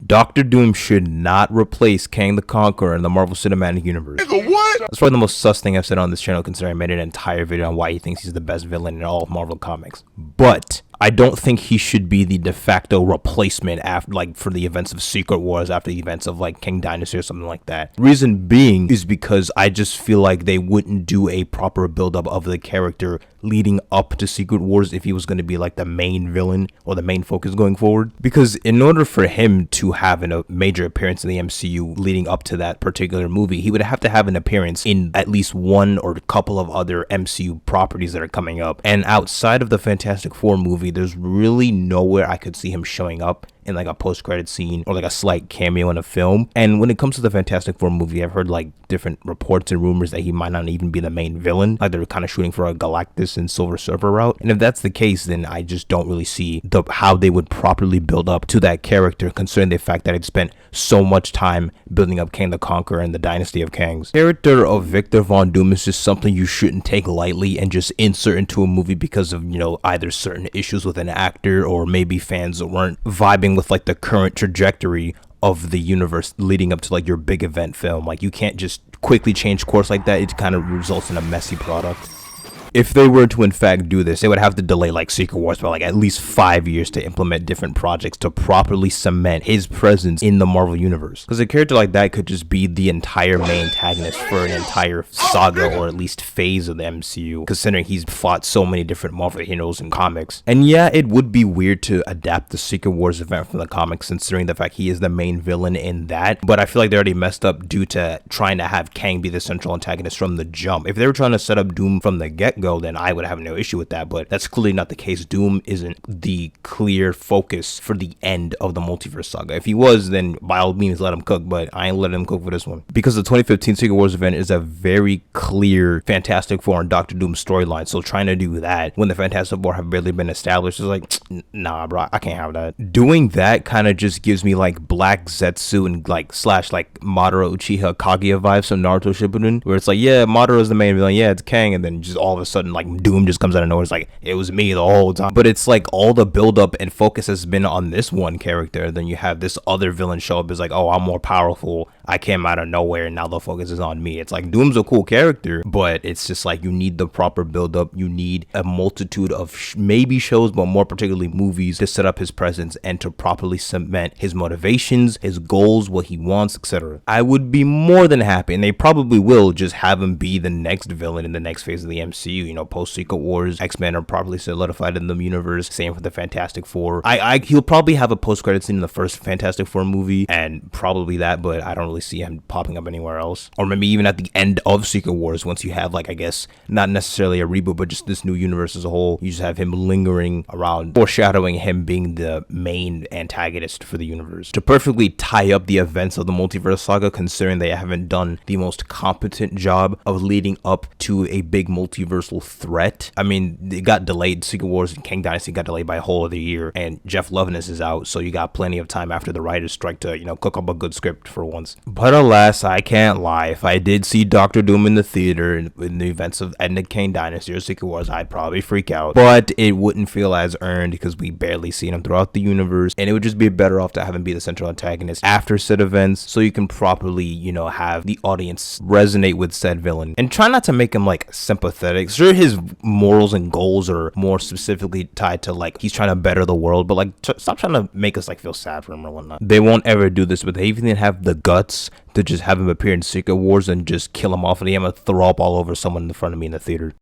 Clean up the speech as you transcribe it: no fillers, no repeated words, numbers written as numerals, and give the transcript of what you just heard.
Doctor Doom should not replace Kang the Conqueror in the Marvel Cinematic Universe. Nigga, what? That's probably the most sus thing I've said on this channel, considering I made an entire video on why he thinks he's the best villain in all of Marvel Comics. But I don't think he should be the de facto replacement after, like, for the events of Secret Wars, after the events of like Kang Dynasty or something like that. Reason being is because I just feel like they wouldn't do a proper build-up of the character leading up to Secret Wars if he was going to be like the main villain or the main focus going forward. Because in order for him to have a major appearance in the MCU leading up to that particular movie, he would have to have an appearance in at least one or a couple of other MCU properties that are coming up. And outside of the Fantastic Four movie, there's really nowhere I could see him showing up in like a post-credit scene or like a slight cameo in a film. And when it comes to the Fantastic Four movie, I've heard like different reports and rumors that he might not even be the main villain, like they're kind of shooting for a Galactus and Silver Surfer route. And if that's the case, then I just don't really see how they would properly build up to that character, considering the fact that it spent so much time building up Kang the Conqueror and the Dynasty of Kangs. The character of Victor Von Doom is just something you shouldn't take lightly and just insert into a movie because of, you know, either certain issues with an actor or maybe fans that weren't vibing with like the current trajectory of the universe leading up to like your big event film. Like, you can't just quickly change course like that. It kind of results in a messy product. If they were to in fact do this, they would have to delay like Secret Wars by like at least 5 years to implement different projects to properly cement his presence in the Marvel universe. Because a character like that could just be the entire main antagonist for an entire saga or at least phase of the MCU, considering he's fought so many different Marvel heroes in comics. And yeah, it would be weird to adapt the Secret Wars event from the comics, considering the fact he is the main villain in that. But I feel like they already messed up due to trying to have Kang be the central antagonist from the jump. If they were trying to set up Doom from the get-go, then I would have no issue with that, but that's clearly not the case. Doom isn't the clear focus for the end of the Multiverse Saga. If he was, then by all means let him cook, but I ain't letting him cook for this one. Because the 2015 Secret Wars event is a very clear Fantastic Four and Doctor Doom storyline, so trying to do that when the Fantastic Four have barely been established is like, nah bro, I can't have that. Doing that kind of just gives me like Black Zetsu and like slash like Madara Uchiha Kaguya vibes from Naruto Shippuden, where it's like, yeah, Madara is the main villain, yeah, it's Kang, and then just all of a sudden like Doom just comes out of nowhere. It's like, it was me the whole time. But it's like all the build up and focus has been on this one character, then you have this other villain show up as like, oh, I'm more powerful, I came out of nowhere, and now the focus is on me. It's like, Doom's a cool character, but it's just like, you need the proper build up, you need a multitude of maybe shows, but more particularly movies, to set up his presence and to properly cement his motivations, his goals, what he wants, etc. I would be more than happy, and they probably will, just have him be the next villain in the next phase of the MCU. You know, post Secret Wars, X-Men are properly solidified in the universe. Same for the Fantastic Four. He'll probably have a post-credit scene in the first Fantastic Four movie, and probably that, but I don't really see him popping up anywhere else. Or maybe even at the end of Secret Wars, once you have like, I guess, not necessarily a reboot, but just this new universe as a whole, you just have him lingering around, foreshadowing him being the main antagonist for the universe. To perfectly tie up the events of the Multiverse Saga, considering they haven't done the most competent job of leading up to a big multiversal threat. I mean, it got delayed. Secret Wars and Kang Dynasty got delayed by a whole other year, and Jeff Loveness is out, so you got plenty of time after the writer's strike to, you know, cook up a good script for once. But alas, I can't lie. If I did see Doctor Doom in the theater in the events of end of Kang Dynasty or Secret Wars, I'd probably freak out. But it wouldn't feel as earned because we barely seen him throughout the universe, and it would just be better off to have him be the central antagonist after said events, so you can properly, you know, have the audience resonate with said villain. And try not to make him like sympathetic. Sure, his morals and goals are more specifically tied to like he's trying to better the world, but like stop trying to make us like feel sad for him or whatnot. They won't ever do this, but they even have the guts to just have him appear in Secret Wars and just kill him off, and I'm gonna throw up all over someone in front of me in the theater.